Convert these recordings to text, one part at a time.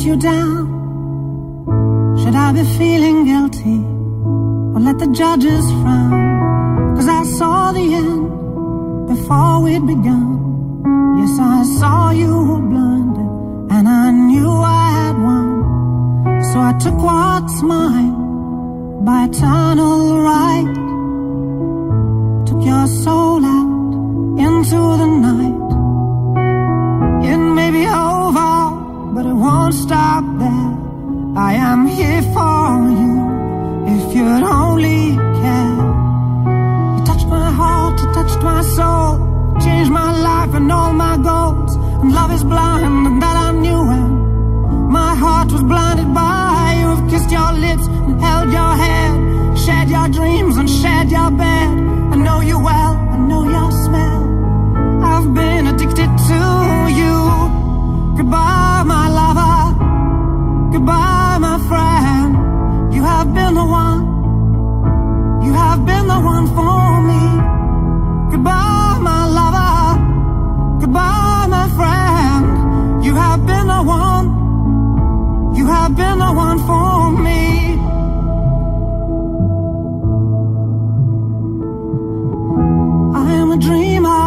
you down? Should I be feeling guilty or let the judges frown? 'Cause I saw the end before we'd begun. Yes, I saw you were blinded and I knew I had won. So I took what's mine by eternal right, took your soul out into the night. It may be over, but it won't stop there. I am here for you, if you'd only care. You touched my heart, you touched my soul, changed my life and all my goals. And love is blind, and that I knew when my heart was blinded by you. Have kissed your lips and held your head, shared your dreams and shared your bed. I know you well, I know your smell, I've been addicted to you. Goodbye, my lover, goodbye, my friend. You have been the one, you have been the one for me. Goodbye, my lover, goodbye, my friend. You have been the one, you have been the one for me. I am a dreamer,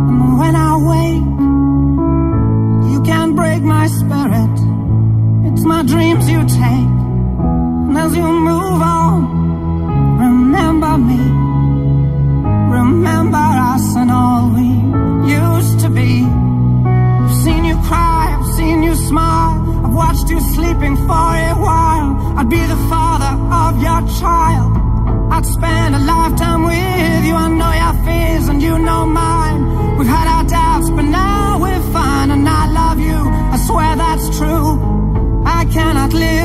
and when I wake, you can't break my spirit. It's my dreams you take, and as you move on, remember me, remember us and all we used to be. I've seen you cry, I've seen you smile, I've watched you sleeping for a while. I'd be the father of your child, I'd spend a lifetime with you. I know your fears and you know mine. We've had our doubts, but now we're fine. And I love you, I swear that's true. I cannot live